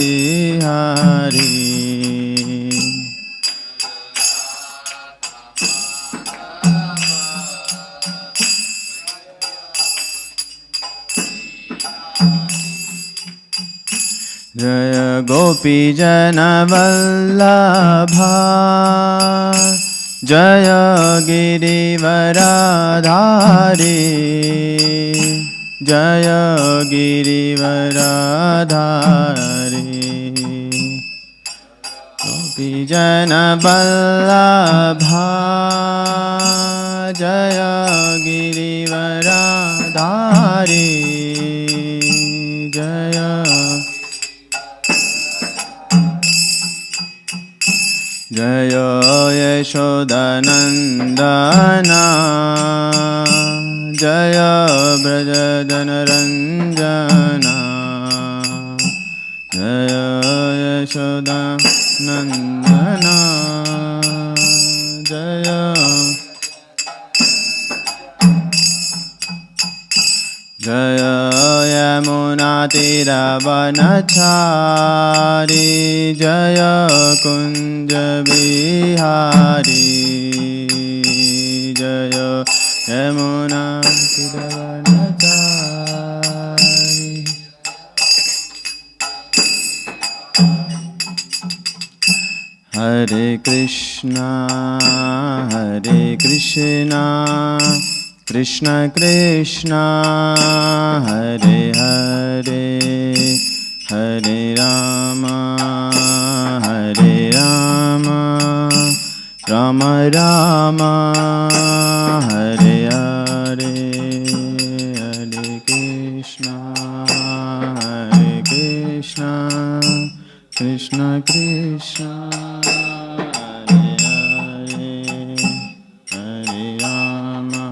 Hare. Jaya Gopi Jana Vallabha, Jaya Girivaradhari, Jaya Girivaradhari. Gopi Jana Vallabha, Jaya Girivaradhari, Jaya Jaya Yashodanandana, Jaya Brajadanaranjana, Jaya Yashodanandana, Jaya Jaya Yamunatiravanachari, Jaya Kunja Vihari, Jaya Yamunatiravanachari. Hare Krishna, Hare Krishna, Krishna Krishna, Hare Hare, Hare Rama, Hare Rama, Rama Rama, Hare Hare, Hare Krishna, Hare Krishna, Krishna Krishna, Hare Hare, Hare Rama,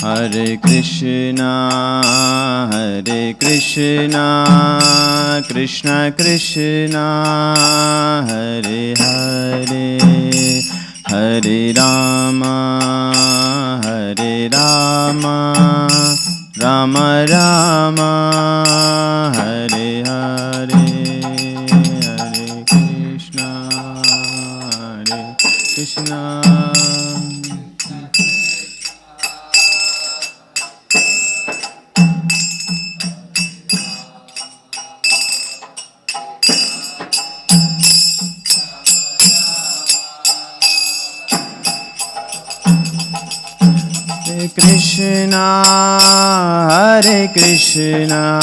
Hare Krishna, Hare Krishna, Krishna Krishna, Hare Hare, Hare Rama, Hare Rama, Rama Rama, Hare Hare, Hare Krishna, Hare Krishna. Krishna, Hare Krishna,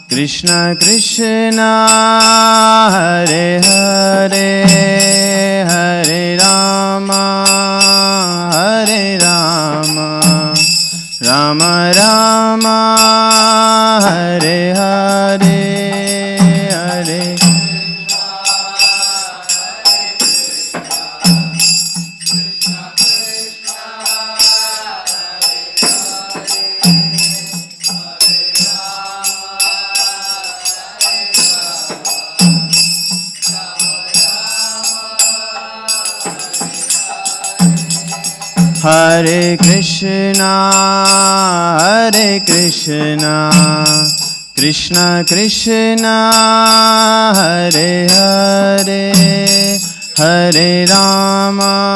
Krishna Krishna, Hare Hare, Hare Rama, Hare Rama, Rama Rama, Hare Hare, Hare Hare Krishna, Hare Krishna, Krishna Krishna, Hare Hare, Hare Rama,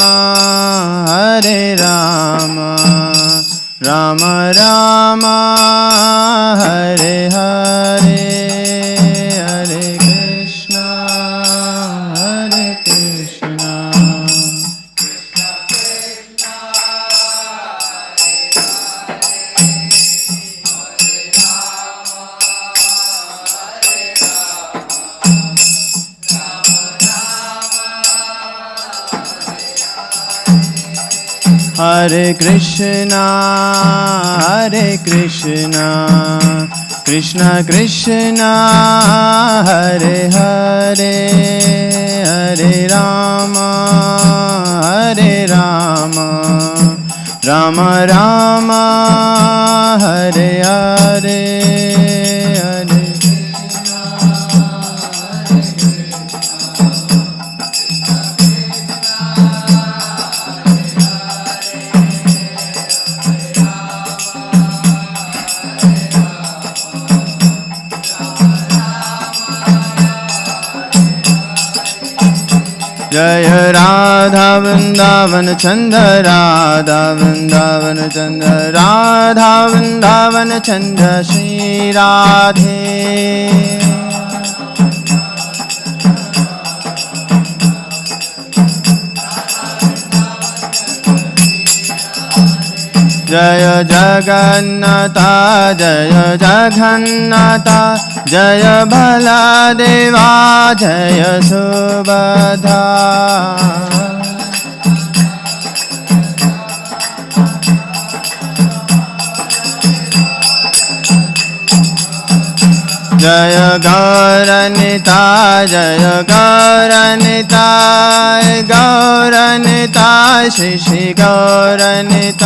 Hare Rama, Rama Rama, Hare Hare, Hare Krishna, Hare Krishna. Hare Krishna, Hare Krishna, Krishna Krishna, Hare Hare, Hare Rama, Hare Rama, Rama Rama, Hare Hare, Hare जय राधा वृंदावन चंद राधा वृंदावन चंद राधा वृंदावन चंद श्री राधे जय जगन्नाथ जय जगन्नाथ जय बलदेवा जय सुभद्रा जय गौरनिताय जय गौरनिताय गौरनिताय श्री श्री गौरनिताय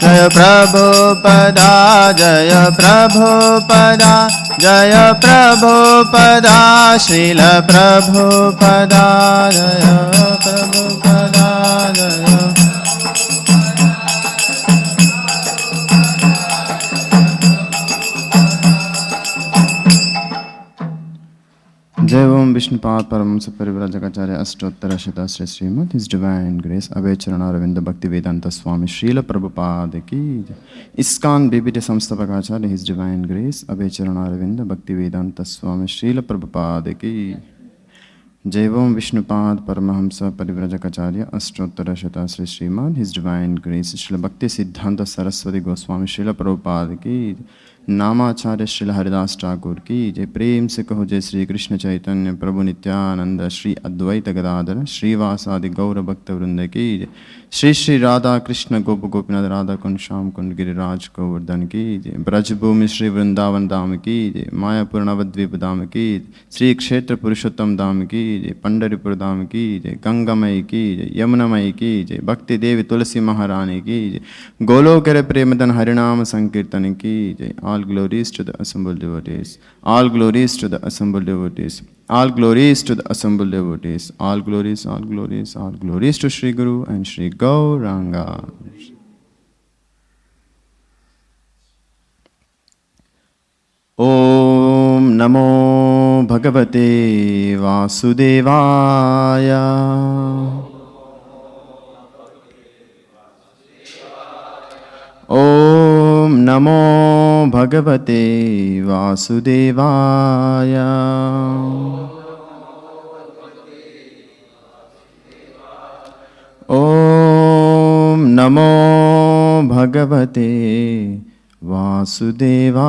जय प्रभुपदा जय प्रभुपदा जय प्रभुपदा श्रील प्रभुपदा जय प्रभुपदा जय जय Om Vishnupada Paramahamsa Parivrajakacharya Ashtottara Shatashri Srimad his divine grace Abhay Charanaravinda Bhakti Vedanta Swami Srila Prabhupada की इस्कॉन बीबीटी संस्थापकाचार्य his divine grace Abhay Charanaravinda Bhakti Vedanta Swami Srila Prabhupada की जय Om Vishnupada Paramahamsa Parivrajakacharya Ashtottara Shatashri Srimad his divine grace Srila Bhakti Siddhanta Saraswati Goswami Srila Prabhupada की नामाचार्य श्रील हरिदास ठाकुर की जय प्रेम से कहो जय श्री कृष्ण चैतन्य प्रभु नित्यानंद श्री अद्वैत गदाधर श्रीवासादि गौर भक्त वृंद की जय श्री श्री राधा कृष्ण गोप गोपीनाथ राधा कुंड श्याम कुंड गिरिराज गोवर्धन की जय ब्रजभूमि श्री वृंदावन धाम की जय मायापुर नवद्वीप धाम की श्री क्षेत्र पुरुषोत्तम धाम की जय पंढरीपुर धाम की जय गंगामयी की जय यमुनामयी की जय भक्ति देवी तुलसी महारानी की जय गोलोकर प्रेमधन हरिनाम संकीर्तन की जय all glories to the assembled devotees all glories to the assembled devotees all glories to the assembled devotees all glories all glories to Shri Guru and Shri Gauranga Om Namo Bhagavate Vasudevaya Om Namo Bhagavate Vasudevaya Om Namo Bhagavate Vasudevaya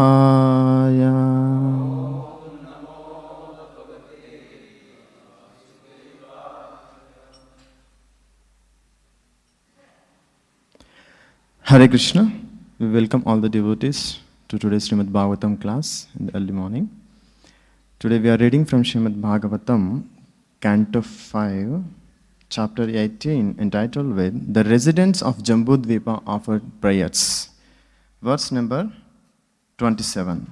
Hare Krishna. We welcome all the devotees to today's Srimad Bhagavatam class in the early morning. Today we are reading from Srimad Bhagavatam, Canto 5, Chapter 18, entitled with The Residents of Jambudvipa Offered Prayers. Verse number 27.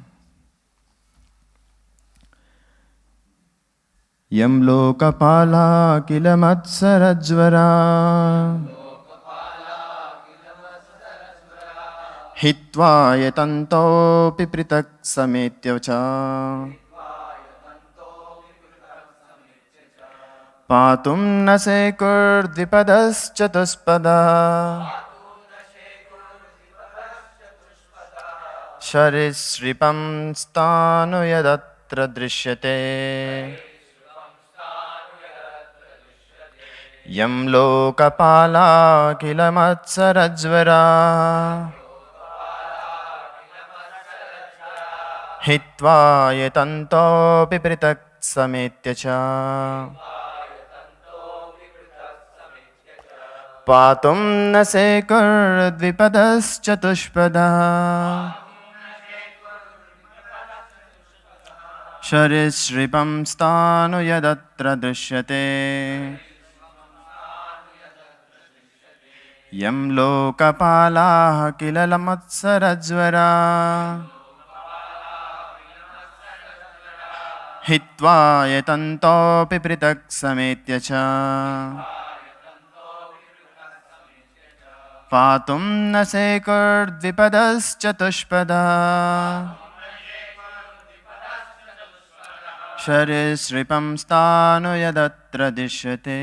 Yam lokapala kilamatsarajvara हित्वा यतन्तोऽपि पृथक् समेत्य च पातुं न शेकुर्द्विपदश्चतुष्पदा सरीसृपं स्थाणु यदत्र दृश्यते यं लोकपाला किल मत्सरज्वरा हित्वा यतन्तोऽपि पृथक् समेत्य च पातुं न शेकुर्द्विपदश्चतुष्पदा सरीसृपं स्थाणु यदत्र दृश्यते यं लोकपालाः किल मत्सरज्वरा हित्वा यतन्तोऽपि पृथक् समेत्य च पातुं न सेकुर्द्विपदश्चतुष्पदः शरीसृपं स्थाणु यदत्र दृश्यते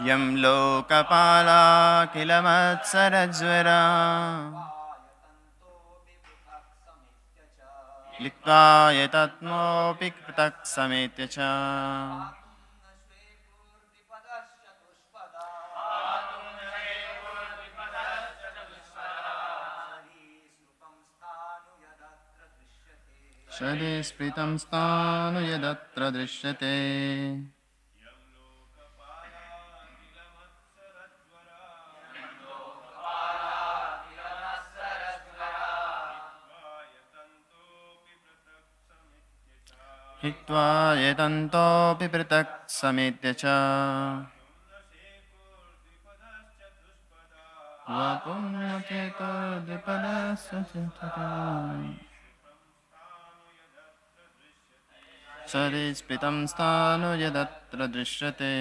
यं लोकपाला किल मत्सरज्वरा लिप्त्वा एतत्नोऽपि पृथक् समेत्य च शरीस्पृतं स्थाणु यदत्र दृश्यते हित्वा एतन्तोऽपि पृथक् समेत्य च शरीस्पृतं स्थाणु यदत्र दृश्यते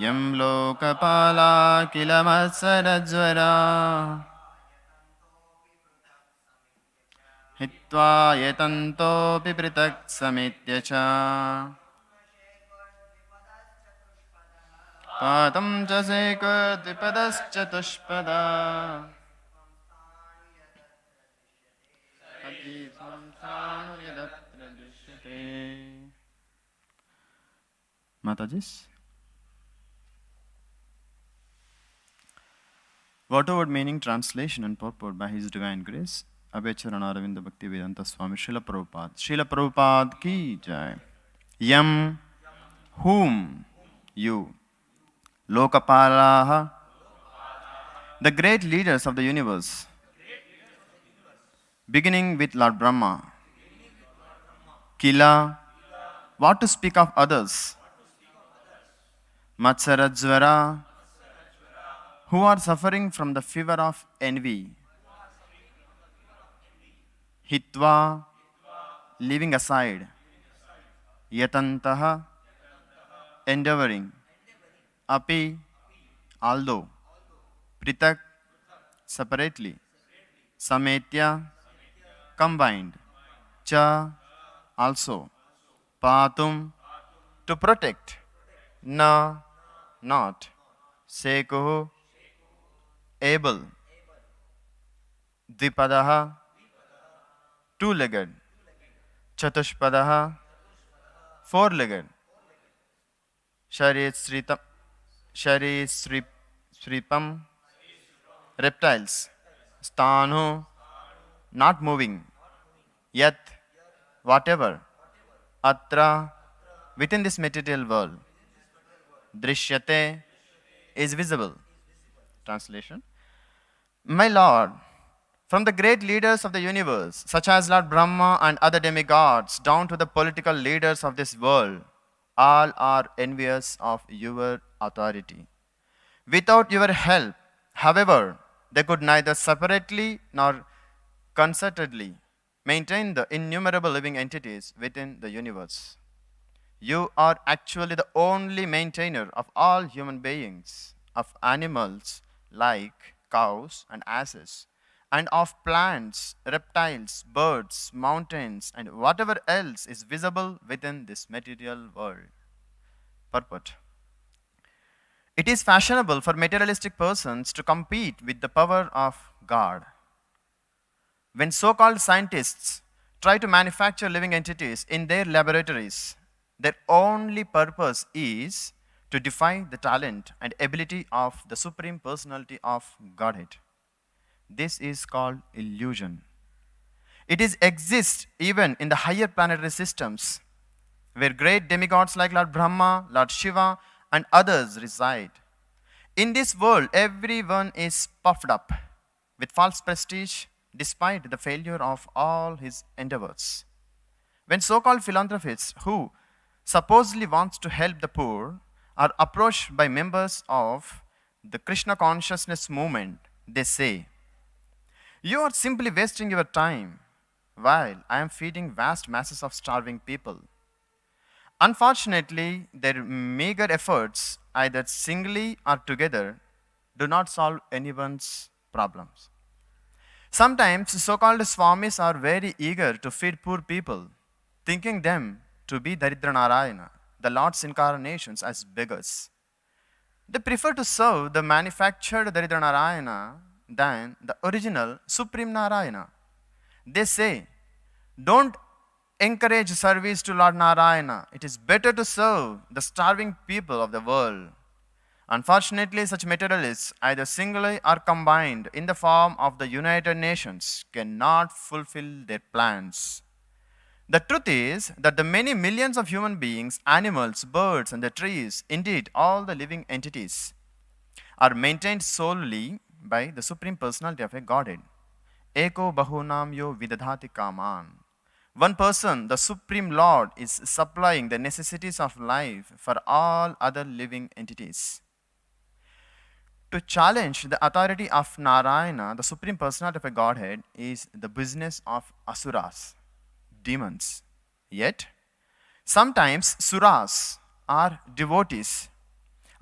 यं लोकपाला किल मत्सरज्वरा हित्वा एतन्तोऽपि पृथक् समेत्य च पातं च सेकुर्द्विपदश्चतुष्पदा यदत्र दृश्यते Mataji's word meaning, translation and purport by His Divine Grace Abhecharana Aravinda Bhaktivedanta Swami Srila Prabhupada. Srila Prabhupada ki jai. Yam, whom, you. Lokapalaha, the great leaders of the universe, beginning with Lord Brahma. Kila, what to speak of others. Matsarajvara, who are suffering from the fever of envy. Hitva, leaving aside. Yatantaha, endeavoring. Api, although. Pritak, separately. Sametya, combined. Cha, also. Patum, to protect. Na, not. Sekuhu, able. Dvipadaha, two-legged. Chatushpadaha, four-legged. Sharisripam, reptiles. Sthanu, not moving. Yat, whatever. Atra, within this material world. Drishyate, is visible. Translation. My Lord, from the great leaders of the universe, such as Lord Brahma and other demigods, down to the political leaders of this world, all are envious of your authority. Without your help, however, they could neither separately nor concertedly maintain the innumerable living entities within the universe. You are actually the only maintainer of all human beings, of animals like cows and asses, and of plants, reptiles, birds, mountains, and whatever else is visible within this material world. Purport. It is fashionable for materialistic persons to compete with the power of God. When so-called scientists try to manufacture living entities in their laboratories, their only purpose is to defy the talent and ability of the Supreme Personality of Godhead. This is called illusion. It exists even in the higher planetary systems, where great demigods like Lord Brahma, Lord Shiva, and others reside. In this world, everyone is puffed up with false prestige despite the failure of all his endeavors. When so-called philanthropists who supposedly wants to help the poor are approached by members of the Krishna consciousness movement, they say, You are simply wasting your time while I am feeding vast masses of starving people. Unfortunately, their meager efforts, either singly or together, do not solve anyone's problems. Sometimes so called Swamis are very eager to feed poor people, thinking them to be Daridra Narayana, the Lord's incarnations, as beggars. They prefer to serve the manufactured Daridra Narayana than the original Supreme Narayana. They say, don't encourage service to Lord Narayana. It is better to serve the starving people of the world. Unfortunately, such materialists, either singly or combined in the form of the United Nations, cannot fulfill their plans. The truth is that the many millions of human beings, animals, birds, and the trees, indeed all the living entities, are maintained solely by the Supreme Personality of a Godhead. Eko bahunam yo vidadhati kaman. One person, the Supreme Lord, is supplying the necessities of life for all other living entities. To challenge the authority of Narayana, the Supreme Personality of a Godhead, is the business of asuras, demons. Yet, sometimes suras or devotees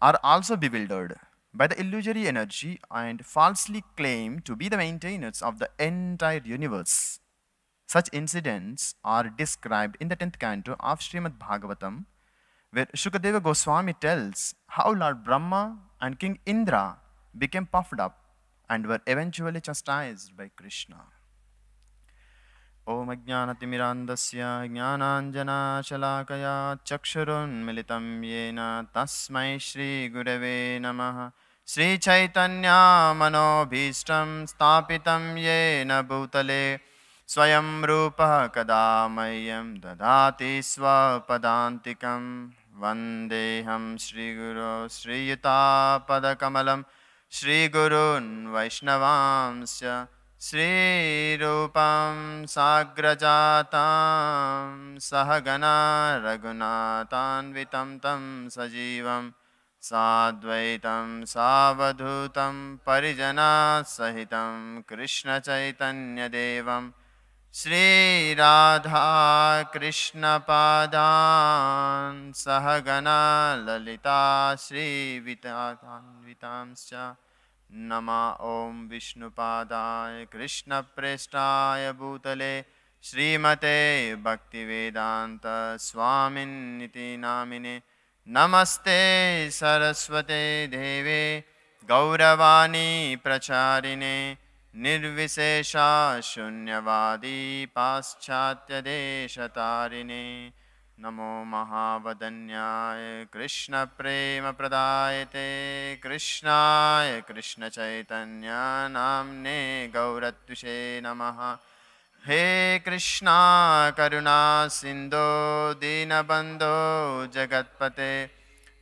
are also bewildered by the illusory energy and falsely claim to be the maintainers of the entire universe. Such incidents are described in the 10th canto of Srimad Bhagavatam, where Shukadeva Goswami tells how Lord Brahma and King Indra became puffed up and were eventually chastised by Krishna. Om Ajnanatimirandasya Jnananjana Shalakaya Chakshurunmilitam Yena Tasmai Shri Gurave Namaha Shri Chaitanya Manobhishtam Stapitam Yena Bhutale Swayam Rupa Kadamayyam Dadati Swapadantikam Vandeham Shri Guru Shri Yuta Padakamalam Shri Gurun Vaishnavamsya Shri Rupam Sagrajatam Sahagana Raghunathanvitam Tam Sajivam Sadvaitam Savadhutam Parijana Sahitam Krishna Chaitanya Devam Shri Radha Krishna Padan Sahagana Lalita Shri Vitamscha Nama Om Vishnupadaya Krishna Prestaya Bhutale Srimate Bhaktivedanta Swamin Niti Namine Namaste Saraswate Deve Gauravani Pracharine Nirvisesha Shunyavadi Paschatya Deshatarine Namo Mahavadanyaya Krishna Prema Pradayate Krishnaya Krishna Chaitanya Namne Gauratvishe Namaha He Krishna Karuna Sindho Dinabandho Jagatpate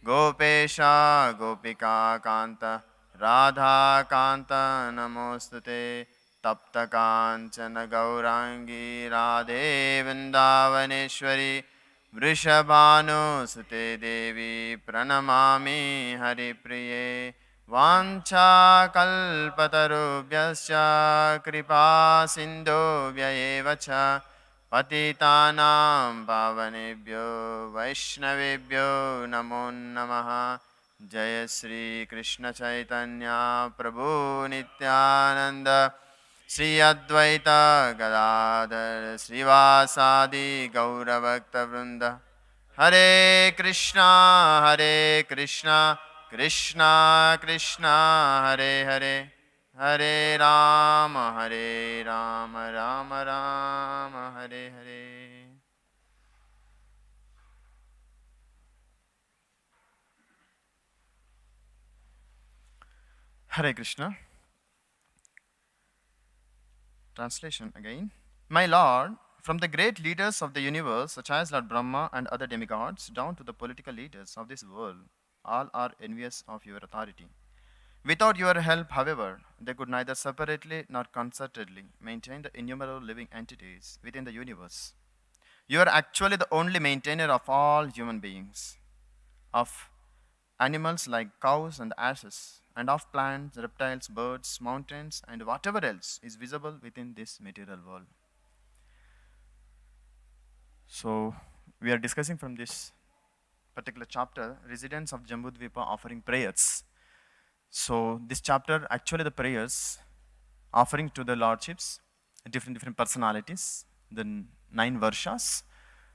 Gopesha Gopika Kanta Radha Kanta Namostute Tapta Kanchana Gaurangi Radhe Vrindavaneshwari Vrishabhanu Sute Devi Pranamami Hari Priye Vancha Kalpatarubhyascha Kripa Sindhubhya Evacha Patitanam Pavanebhyo Vaishnavebhyo Namo Namaha Jaya Sri Krishna Chaitanya Prabhu Nityananda Sri Advaita Gadadhar Srivasadi Gauravakta Vrinda Hare Krishna Krishna Krishna Hare Hare Hare Rama Rama Rama Hare Hare. Hare Krishna. Translation again. My Lord, from the great leaders of the universe, such as Lord Brahma and other demigods, down to the political leaders of this world, all are envious of your authority. Without your help, however, they could neither separately nor concertedly maintain the innumerable living entities within the universe. You are actually the only maintainer of all human beings, of animals like cows and asses, and of plants, reptiles, birds, mountains, and whatever else is visible within this material world. So, we are discussing from this particular chapter, residents of Jambudvipa offering prayers. So, this chapter, actually the prayers offering to the lordships, different personalities, the 9 Varshas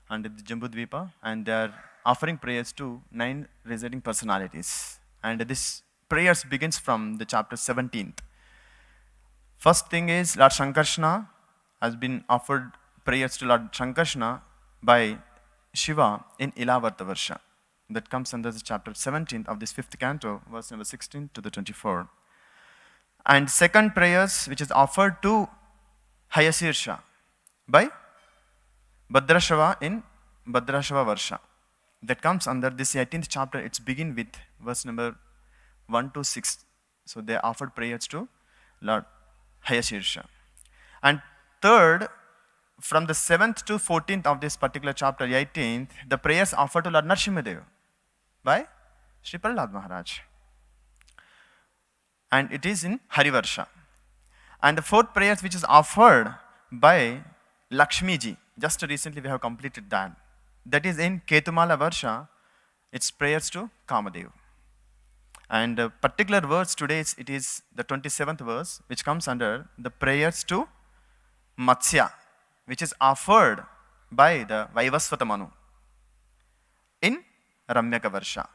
under the Jambudvipa, and they are offering prayers to 9 residing personalities. And this prayers begins from the chapter 17th. First thing is Lord Shankarshana has been offered prayers to Lord Shankarshana by Shiva in Ilavarta Varsha. That comes under the chapter 17th of this 5th canto, verse number 16 to the 24. And second prayers which is offered to Hayasirsha by Bhadrashava in Bhadrashava Varsha. That comes under this 18th chapter. It's begin with verse number 1 to 6. So they offered prayers to Lord Hayasirsha. And third, from the 7th to 14th of this particular chapter, 18th, the prayers offered to Lord Narasimhadev by Sri Prahlad Maharaj. And it is in Harivarsha. And the fourth prayers which is offered by Lakshmi ji. Just recently we have completed that. That is in Ketumala Varsha. It's prayers to Kamadev. And the particular verse today, it is the 27th verse, which comes under the prayers to Matsya, which is offered by the Vaivasvata Manu in Ramyaka Varsha.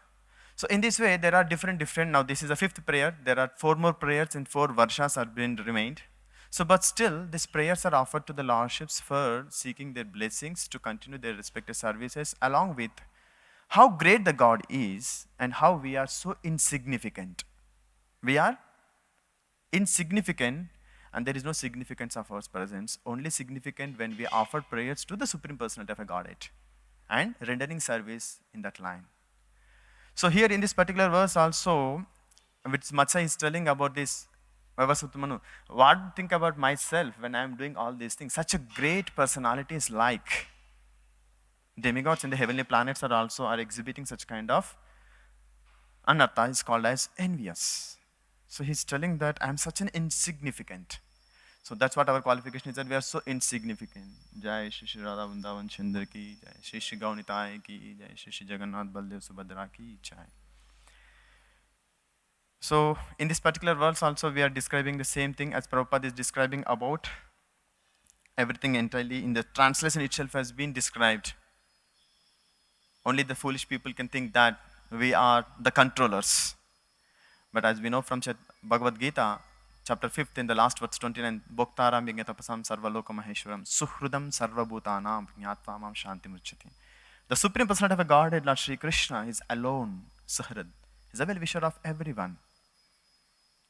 So in this way, there are different, now this is the 5th prayer. There are 4 more prayers in 4 Varshas are being remained. So, but still, these prayers are offered to the lordships for seeking their blessings to continue their respective services, along with how great the God is and how we are so insignificant. We are insignificant, and there is no significance of our presence, only significant when we offer prayers to the Supreme Personality of a Godhead and rendering service in that line. So here in this particular verse also, which Matsya is telling about this, Vaivasvatamanu, what do you think about myself when I am doing all these things? Such a great personality is like. Demigods in the heavenly planets are exhibiting such kind of anartha, is called as envious. So he's telling that I am such an insignificant. So that's what our qualification is, that we are so insignificant. Jai Shri Shri Radha Vrindavan Chandra ki Jai, Shri Shri Gaunitai ki Jai, Shri Shri Jagannath Baldev Subhadra ki Jai. So in this particular verse also we are describing the same thing as Prabhupada is describing about everything entirely. In the translation itself has been described. Only the foolish people can think that we are the controllers. But as we know from Bhagavad Gita, chapter 5th in the last verse 29, Bhoktaram Yajnatapasam Sarvaloka Maheshwaram Suhrudam Sarvabhutanam Jnatva Mam Shanti Muchyati. The Supreme Personality of a Godhead, Lord Shri Krishna, is alone, Sahrad. He is a well-wisher of everyone.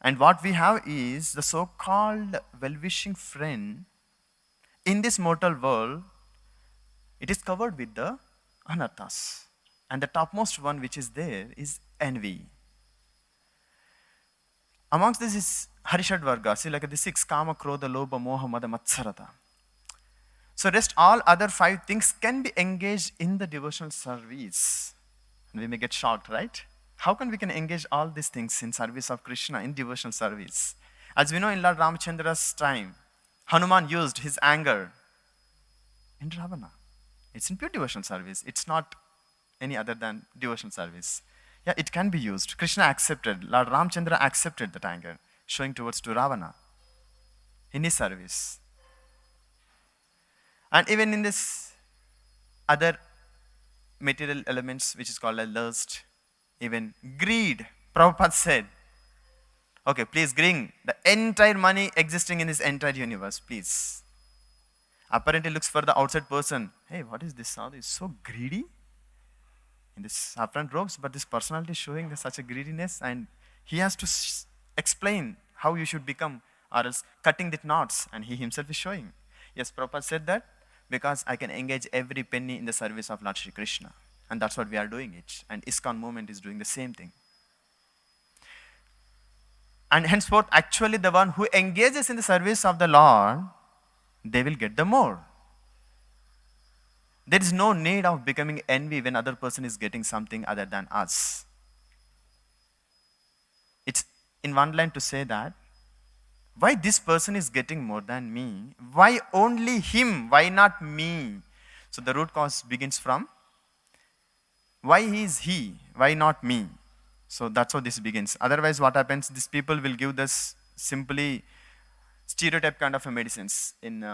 And what we have is the so-called well-wishing friend in this mortal world. It is covered with the anarthas. And the topmost one which is there is envy. Amongst this is Harishad Varga, see like the 6, Kama, Krodha, Lobha, Moha, Mada, Matsarata. So rest all other 5 things can be engaged in the devotional service. And we may get shocked, right? How can we engage all these things in service of Krishna, in devotional service? As we know in Lord Ramachandra's time, Hanuman used his anger in Ravana. It's in pure devotional service. It's not any other than devotional service. Yeah, it can be used. Krishna accepted, Lord Ramachandra accepted that anger, showing towards to Ravana in his service. And even in this other material elements, which is called as lust, even greed, Prabhupada said, okay, please bring the entire money existing in this entire universe, please. Apparently looks for the outside person. Hey, what is this sadhu? He's so greedy in this saffron robes, but this personality is showing such a greediness, and he has to explain how you should become, or else cutting the knots, and he himself is showing. Yes, Prabhupada said that because I can engage every penny in the service of Lord Shri Krishna. And that's what we are doing it. And ISKCON movement is doing the same thing. And henceforth, actually the one who engages in the service of the Lord, they will get the more. There is no need of becoming envy when other person is getting something other than us. It's in one line to say that, why this person is getting more than me? Why only him? Why not me? So the root cause begins from, why is he? Why not me? So that's how this begins. Otherwise, what happens? These people will give this simply stereotype kind of a medicines in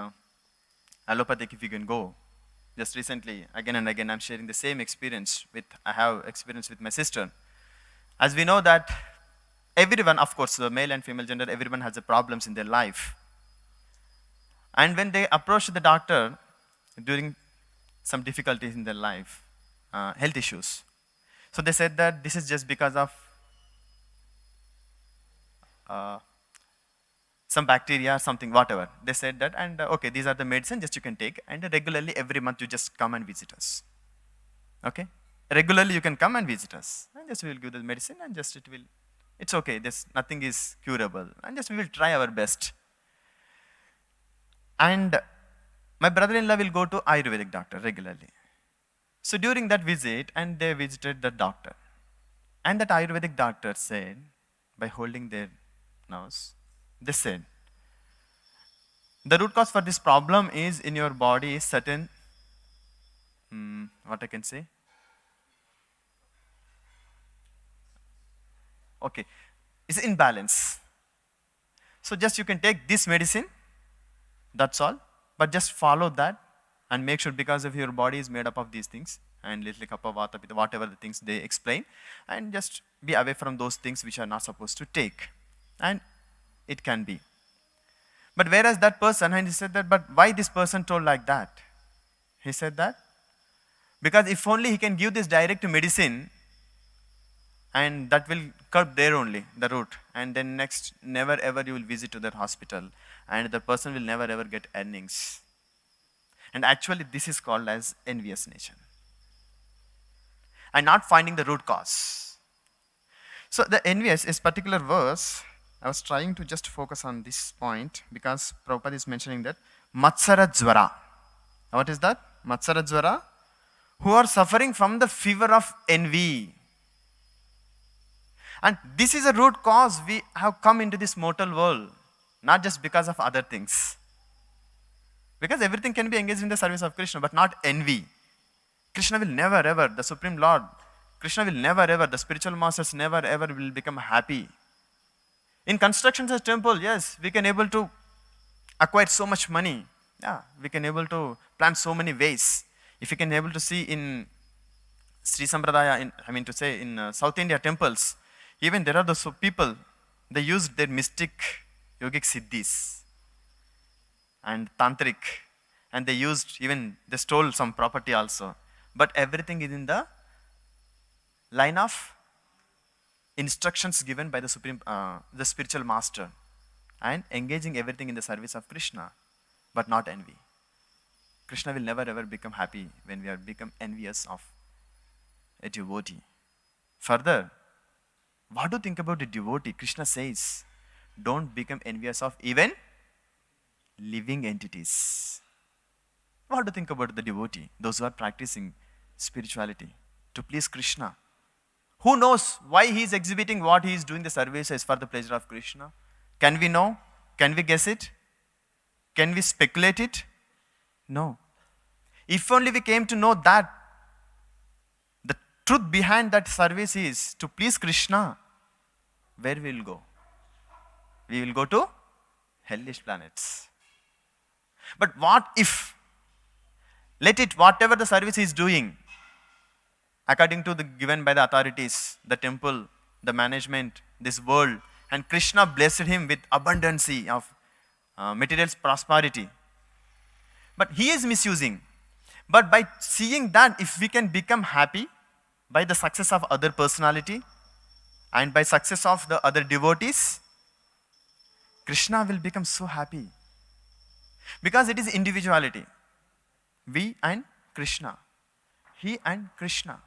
allopathic. If you can go, just recently, again and again, I'm sharing the same experience with. I have experience with my sister. As we know that everyone, of course, the male and female gender, everyone has the problems in their life. And when they approach the doctor during some difficulties in their life, health issues, so they said that this is just because of some bacteria, something, whatever. They said that, and okay, these are the medicine, just you can take, and regularly every month you just come and visit us. Okay? Regularly you can come and visit us, and just we will give the medicine, and just it will, it's okay, there's nothing is curable, and just we will try our best. And my brother-in-law will go to Ayurvedic doctor regularly. So during that visit, and they visited the doctor, and that Ayurvedic doctor said, by holding their nose, they said, the root cause for this problem is in your body is certain, what I can say? Okay, it's imbalance. So just you can take this medicine, that's all, but just follow that and make sure, because of your body is made up of these things, and little kapha, vata, pitta, whatever the things they explain, and just be away from those things which are not supposed to take. And it can be. But whereas that person, and he said that, but why this person told like that? He said that, because if only he can give this direct medicine, and that will curb there only, the root. And then next, never ever you will visit to that hospital, and the person will never ever get earnings. And actually this is called as envious nature. And not finding the root cause. So the envious is particular verse. I was trying to just focus on this point because Prabhupada is mentioning that Matsara Jvara. What is that? Matsara Jvara? Who are suffering from the fever of envy. And this is a root cause we have come into this mortal world. Not just because of other things. Because everything can be engaged in the service of Krishna, but not envy. Krishna will never ever, the Supreme Lord, Krishna will never ever, the spiritual masters never ever will become happy. In construction of temple, yes, we can able to acquire so much money. Yeah, we can able to plan so many ways. If you can able to see in Sri Sampradaya, in South India temples, even there are those people, they used their mystic yogic siddhis and tantric, and they stole some property also. But everything is in the line of instructions given by the the spiritual master, and engaging everything in the service of Krishna, but not envy. Krishna will never ever become happy when we are become envious of a devotee. Further, what do you think about a devotee? Krishna says, don't become envious of even living entities. What do you think about the devotee? Those who are practicing spirituality to please Krishna. Who knows why he is exhibiting what he is doing the service is for the pleasure of Krishna? Can we know? Can we guess it? Can we speculate it? No. If only we came to know that the truth behind that service is to please Krishna, where we will go? We will go to hellish planets. But what if, whatever the service he is doing, according to the given by the authorities, the temple, the management, this world, and Krishna blessed him with abundance of material prosperity. But he is misusing. But by seeing that, if we can become happy by the success of other personality and by success of the other devotees, Krishna will become so happy. Because it is individuality. We and Krishna. He and Krishna.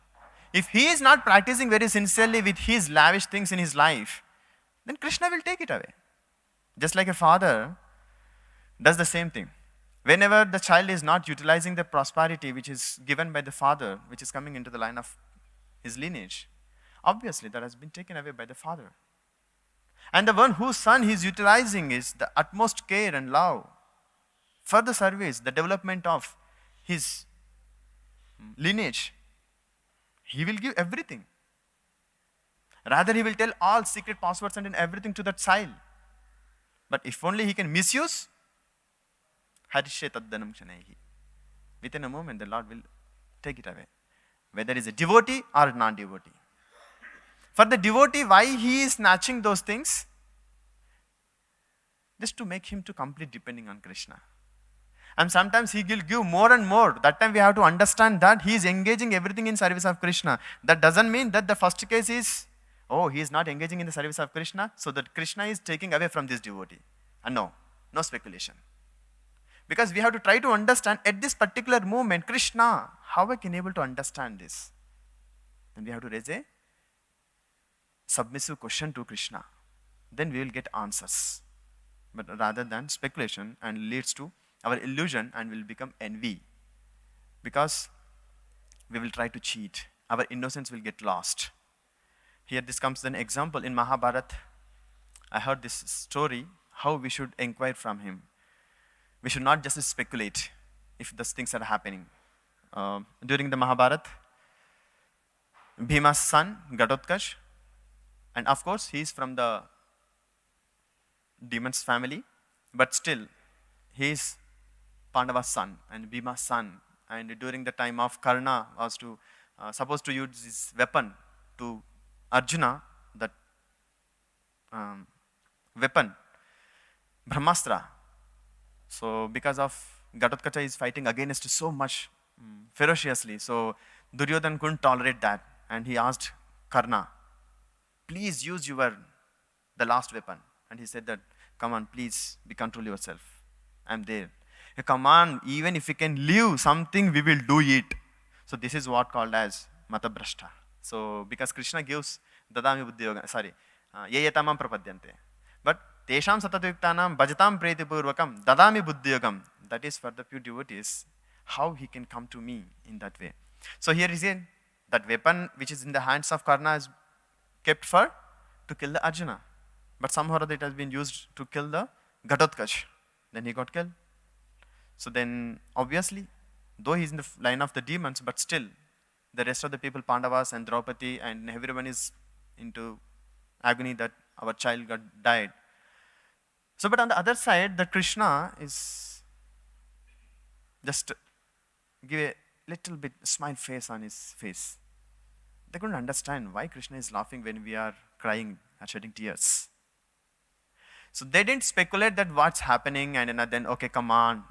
If he is not practicing very sincerely with his lavish things in his life, then Krishna will take it away. Just like a father does the same thing. Whenever the child is not utilizing the prosperity which is given by the father, which is coming into the line of his lineage, obviously that has been taken away by the father. And the one whose son he is utilizing is the utmost care and love for the service, the development of his lineage. He will give everything. Rather, he will tell all secret passwords and everything to that child. But if only he can misuse, harishe taddanam kshanaihi. Within a moment, the Lord will take it away. Whether it's a devotee or non-devotee. For the devotee, why he is snatching those things? Just to make him to complete depending on Krishna. And sometimes he will give more and more. That time we have to understand that he is engaging everything in service of Krishna. That doesn't mean that the first case is, oh, he is not engaging in the service of Krishna, so that Krishna is taking away from this devotee. And no speculation. Because we have to try to understand at this particular moment, Krishna, how I can able to understand this? And we have to raise a submissive question to Krishna. Then we will get answers. But rather than speculation, and leads to our illusion and will become envy. Because we will try to cheat. Our innocence will get lost. Here this comes an example in Mahabharata. I heard this story, how we should inquire from him. We should not just speculate if those things are happening. During the Mahabharata, Bhima's son, Gatotkash, and of course he is from the demon's family, but still he is Pandava's son and Bhima's son. And during the time of Karna was supposed to use this weapon to Arjuna, that weapon, Brahmastra. So because of Gatotkacha is fighting against so much ferociously, so Duryodhana couldn't tolerate that, and he asked Karna, please use the last weapon. And he said that, come on, please control yourself. I'm there. Hey, come on, even if we can leave something, we will do it. So this is what called as Matabrashta. So because Krishna gives Dadami Buddhi Yoga, Ye Yetamam Prapadyante. But Tesham Satatayuktanam Bhajatam Preti Purvakam Dadami Buddhi Yogam. That is for the pure devotees, how he can come to me in that way. So here is it, that weapon which is in the hands of Karna is kept to kill the Arjuna. But somehow or other it has been used to kill the Gatotkash. Then he got killed. So then obviously, though he is in the line of the demons, but still the rest of the people, Pandavas and Draupadi and everyone is into agony that our child got died. So but on the other side, the Krishna is just give a little bit smile face on his face. They couldn't understand why Krishna is laughing when we are crying and shedding tears. So they didn't speculate that what's happening and then, okay, come on,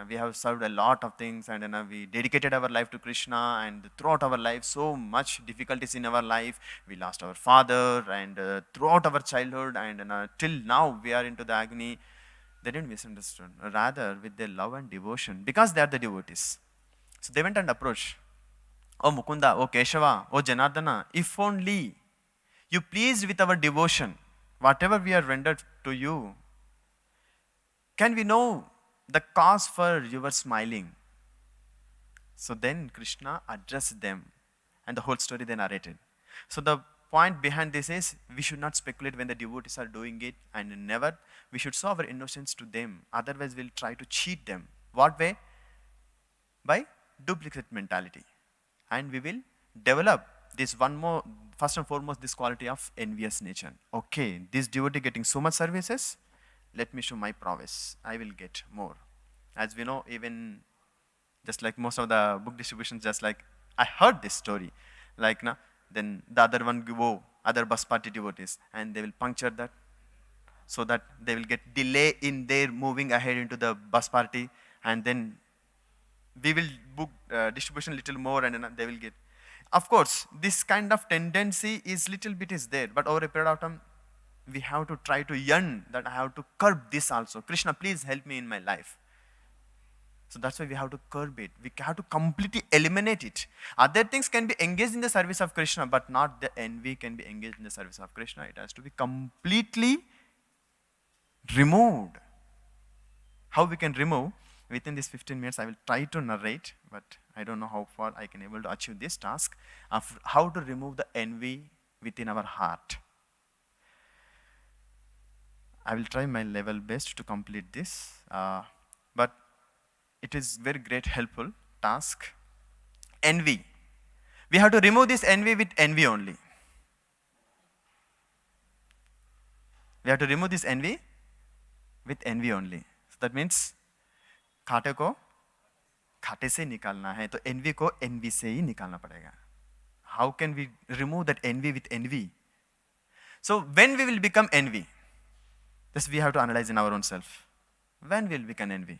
we have served a lot of things and we dedicated our life to Krishna, and throughout our life, so much difficulties in our life. We lost our father and throughout our childhood and till now we are into the agony. They didn't misunderstand. Rather, with their love and devotion, because they are the devotees. So they went and approached, oh Mukunda, oh Keshava, oh Janardana, if only you pleased with our devotion, whatever we are rendered to you, can we know the cause for your smiling? So then Krishna addressed them and the whole story they narrated. So the point behind this is, we should not speculate when the devotees are doing it, and never, we should show our innocence to them. Otherwise we'll try to cheat them. What way? By duplicate mentality. And we will develop this one more, first and foremost, this quality of envious nature. Okay, this devotee getting so much services, let me show my prowess. I will get more. As we know, even just like most of the book distributions, just like I heard this story, like then the other one go, other bus party devotees, and they will puncture that, so that they will get delay in their moving ahead into the bus party, and then we will book distribution little more, and they will get. Of course, this kind of tendency is little bit is there, but over a period of time, we have to try to yearn that I have to curb this also. Krishna, please help me in my life. So that's why we have to curb it. We have to completely eliminate it. Other things can be engaged in the service of Krishna, but not the envy can be engaged in the service of Krishna. It has to be completely removed. How we can remove? Within these 15 minutes, I will try to narrate, but I don't know how far I can able to achieve this task of how to remove the envy within our heart. I will try my level best to complete this. But it is very great helpful task. Envy. We have to remove this envy with envy only. We have to remove this envy with envy only. So that means खाटे को खाटे से निकालना है, तो envy को envy से ही निकालना पड़ेगा. How can we remove that envy with envy? So when we will become envy, this we have to analyze in our own self. When will we become envy?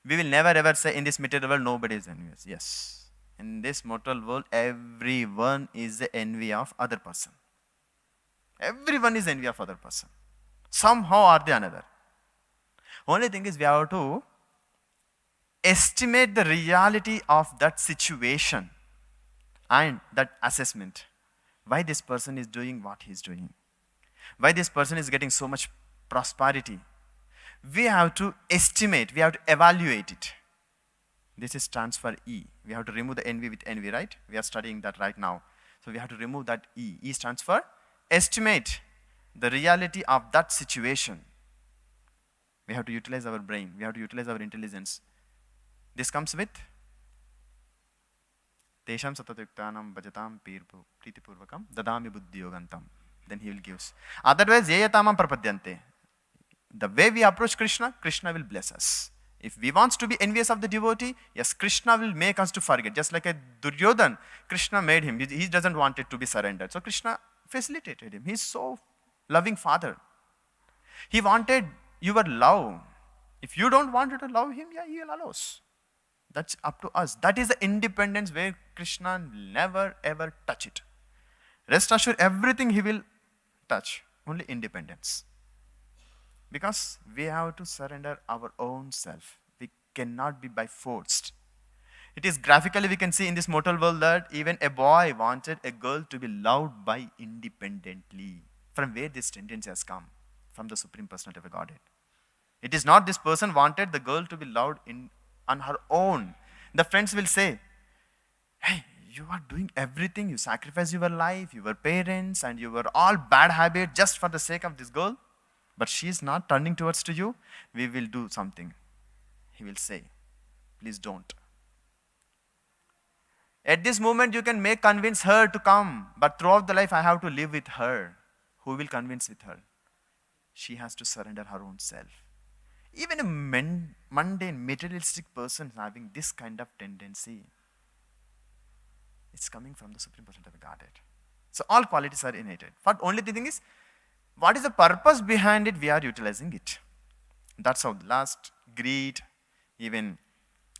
We will never ever say in this material world nobody is envious. Yes. In this mortal world, everyone is the envy of other person. Everyone is envy of other person. Somehow or the another. Only thing is we have to estimate the reality of that situation and that assessment. Why this person is doing what he is doing. Why this person is getting so much prosperity. We have to estimate, we have to evaluate it. This is transfer E. We have to remove the envy with envy, right? We are studying that right now. So we have to remove that E. E stands for estimate the reality of that situation. We have to utilize our brain. We have to utilize our intelligence. This comes with Tesham Satatayuktanam Bhajatam Pritipurvakam Dadami Buddhiyogantam. Then he will give. Otherwise, Yeyatamam Prapadyante. The way we approach Krishna, Krishna will bless us. If we want to be envious of the devotee, yes, Krishna will make us to forget. Just like a Duryodhan, Krishna made him. He doesn't want it to be surrendered. So Krishna facilitated him. He's so loving father. He wanted your love. If you don't want to love him, yeah, he will allow us. That's up to us. That is the independence where Krishna will never ever touch it. Rest assured, everything he will touch. Only independence. Because we have to surrender our own self. We cannot be by forced. It is graphically we can see in this mortal world that even a boy wanted a girl to be loved by independently. From where this tendency has come? From the Supreme Personality of Godhead. It is not this person wanted the girl to be loved on her own. The friends will say, hey, you are doing everything. You sacrifice your life, your parents, and your all bad habits just for the sake of this girl. But she is not turning towards to you. We will do something. He will say, please don't. At this moment, you can convince her to come. But throughout the life, I have to live with her. Who will convince with her? She has to surrender her own self. Even a mundane, materialistic person having this kind of tendency, it's coming from the Supreme Personality of Godhead. So all qualities are innate. But only the thing is, what is the purpose behind it? We are utilizing it. That's how lust, greed, even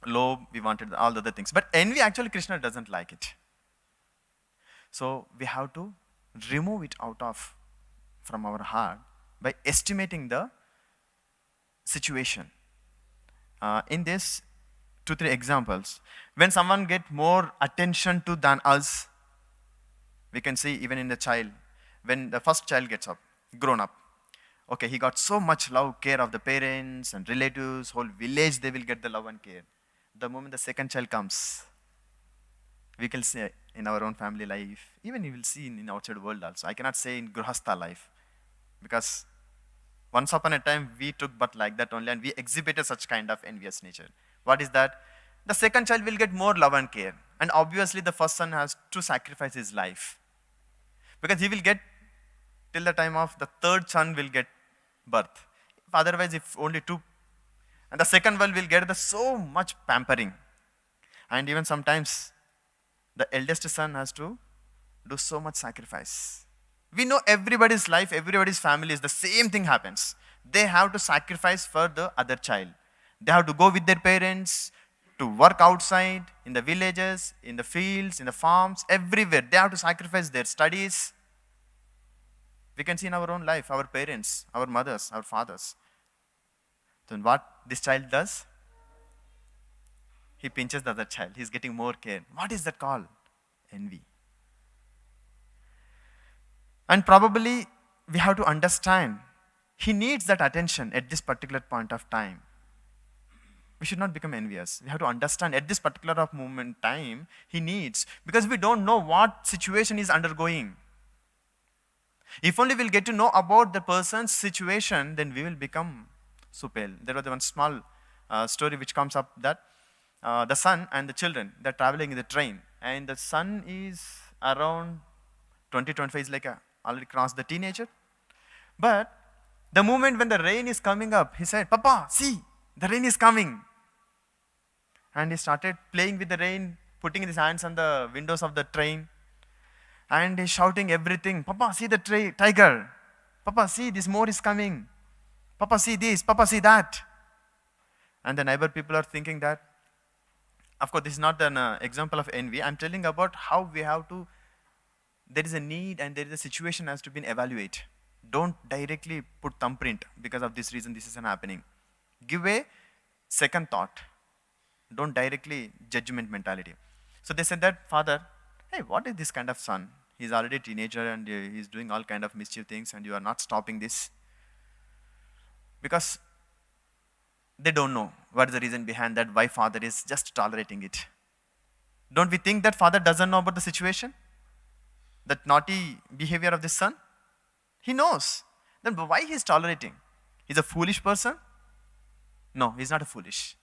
lobe, we wanted all the other things. But envy, actually, Krishna doesn't like it. So we have to remove it from our heart by estimating the situation. In this, 2-3 examples. When someone get more attention to than us, we can see even in the child, when the first child gets up, grown up. Okay, he got so much love, care of the parents and relatives, whole village, they will get the love and care. The moment the second child comes, we can see in our own family life, even you will see in outside world also. I cannot say in Grihastha life, because once upon a time we took but like that only, and we exhibited such kind of envious nature. What is that? The second child will get more love and care. And obviously the first son has to sacrifice his life. Because he will get till the time of the third son will get birth. Otherwise, if only 2, and the second one will get so much pampering. And even sometimes, the eldest son has to do so much sacrifice. We know everybody's life, everybody's family is the same thing happens. They have to sacrifice for the other child. They have to go with their parents to work outside, in the villages, in the fields, in the farms, everywhere. They have to sacrifice their studies. We can see in our own life, our parents, our mothers, our fathers. Then what this child does? He pinches the other child. He's getting more care. What is that called? Envy. And probably we have to understand, he needs that attention at this particular point of time. We should not become envious. We have to understand at this particular moment time, he needs, because we don't know what situation he is undergoing. If only we'll get to know about the person's situation, then we will become supel. There was one small story which comes up that the son and the children, they're traveling in the train. And the son is around 20, 25, is like already crossed the teenager. But the moment when the rain is coming up, he said, Papa, see, the rain is coming. And he started playing with the rain, putting his hands on the windows of the train. And he's shouting everything. Papa, see the tiger. Papa, see, this more is coming. Papa, see this. Papa, see that. And the neighbor people are thinking that, of course, this is not an example of envy. I'm telling about how we have to, there is a need and there is a situation has to be evaluated. Don't directly put thumbprint because of this reason this isn't happening. Give a second thought. Don't directly judgment mentality. So they said that, Father, hey, what is this kind of son? He's already a teenager and he's doing all kind of mischief things and you are not stopping this. Because they don't know what is the reason behind that, why father is just tolerating it. Don't we think that father doesn't know about the situation? That naughty behavior of this son? He knows. Then why he's tolerating? He's a foolish person? No, he's not a foolish.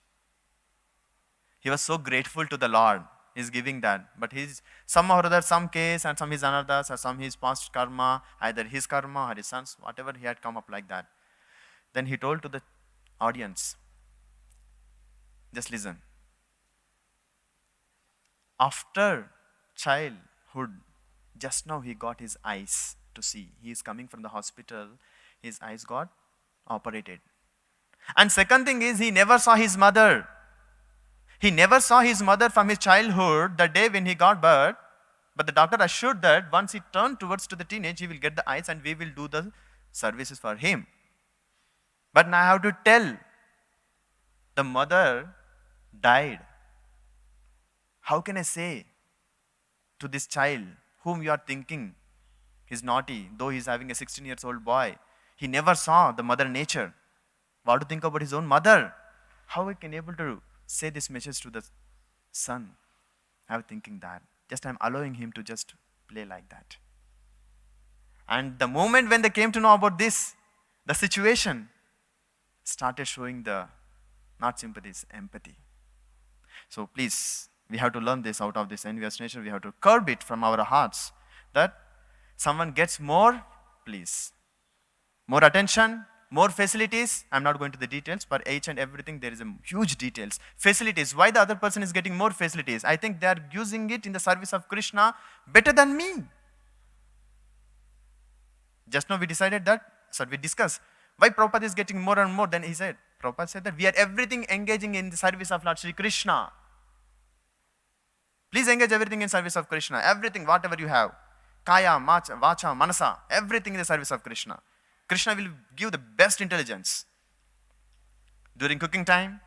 He was so grateful to the Lord. He's giving that. But he's somehow or other, some case and some his anarthas or some his past karma, either his karma or his son's, whatever he had come up like that. Then he told to the audience, just listen. After childhood, just now he got his eyes to see. He is coming from the hospital. His eyes got operated. And second thing is, he never saw his mother. He never saw his mother from his childhood, the day when he got birth. But the doctor assured that once he turned towards to the teenage, he will get the eyes and we will do the services for him. But now I have to tell, the mother died. How can I say to this child whom you are thinking is naughty, though he is having a 16 years old boy, he never saw the mother nature. What to think about his own mother? How I can able to say this message to the son? I was thinking that. Just I'm allowing him to just play like that. And the moment when they came to know about this, the situation started showing the, not sympathies, empathy. So please, we have to learn this out of this envious nature. We have to curb it from our hearts. That someone gets more, please. More attention, more facilities. I'm not going to the details, but each and everything, there is a huge details. Facilities. Why the other person is getting more facilities? I think they are using it in the service of Krishna better than me. Just now we decided that, so we discussed why Prabhupada is getting more and more. Then he said, Prabhupada said that we are everything engaging in the service of Lord Shri Krishna. Please engage everything in service of Krishna. Everything, whatever you have. Kaya, Vacha, Manasa, everything in the service of Krishna. Krishna will give the best intelligence. During cooking time,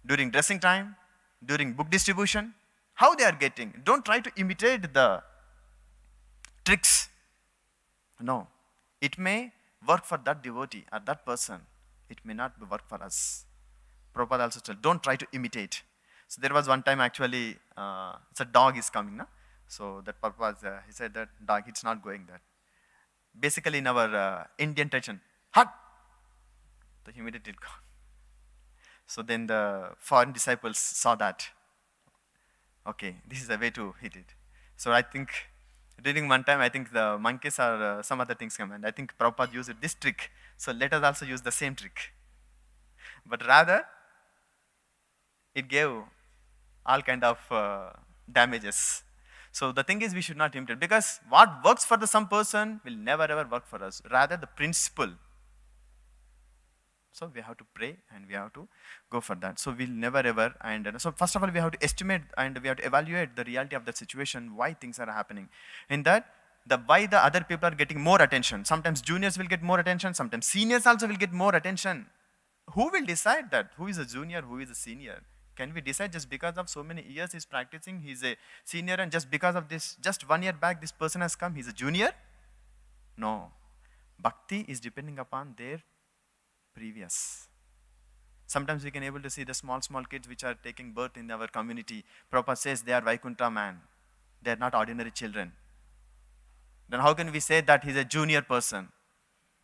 during dressing time, during book distribution, how they are getting. Don't try to imitate the tricks. No. It may work for that devotee or that person. It may not work for us. Prabhupada also said, don't try to imitate. So there was one time actually, it's a dog is coming. Na? So that Prabhupada, he said that dog, it's not going there. Basically in our Indian tradition, hut, the humidity gone. So then the foreign disciples saw that. Okay, this is the way to hit it. So I think during one time, I think the monkeys or some other things come, and I think Prabhupada used this trick. So let us also use the same trick. But rather, it gave all kind of damages. So the thing is, we should not imitate, because what works for some person will never ever work for us. Rather, the principle. So we have to pray and we have to go for that. So we'll never ever, and so first of all, we have to estimate and we have to evaluate the reality of the situation, why things are happening. In that, why the other people are getting more attention. Sometimes juniors will get more attention, sometimes seniors also will get more attention. Who will decide that? Who is a junior, who is a senior? Can we decide just because of so many years he's practicing, he's a senior, and just because of this, just 1 year back, this person has come, he's a junior? No. Bhakti is depending upon their previous. Sometimes we can able to see the small kids which are taking birth in our community. Prabhupada says they are Vaikuntha man. They are not ordinary children. Then how can we say that he's a junior person?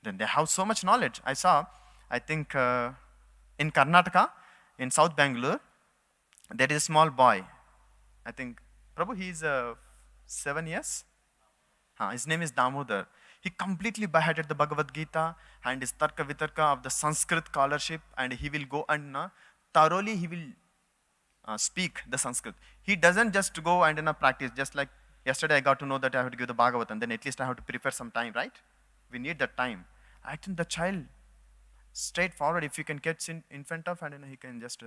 Then they have so much knowledge. I saw, I think in Karnataka, in South Bangalore, there is a small boy. I think, Prabhu, he's 7 years. His name is Damodar. He completely beheaded the Bhagavad Gita and his Tarka Vitarka of the Sanskrit scholarship, and he will go and thoroughly he will speak the Sanskrit. He doesn't just go and practice, just like yesterday I got to know that I have to give the Bhagavatam, then at least I have to prepare some time, right? We need that time. I think the child, straightforward, if you can get in front of and he can just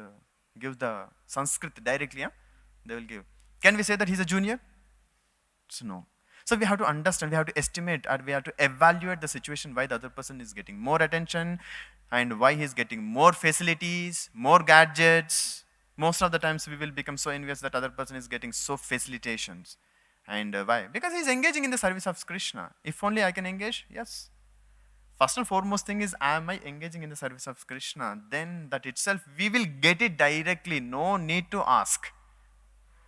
give the Sanskrit directly, they will give. Can we say that he's a junior? So no. So we have to understand, we have to estimate, or we have to evaluate the situation why the other person is getting more attention and why he's getting more facilities, more gadgets. Most of the times we will become so envious that other person is getting so facilitations. And why? Because he's engaging in the service of Krishna. If only I can engage, yes. First and foremost thing is, am I engaging in the service of Krishna? Then that itself, we will get it directly, no need to ask.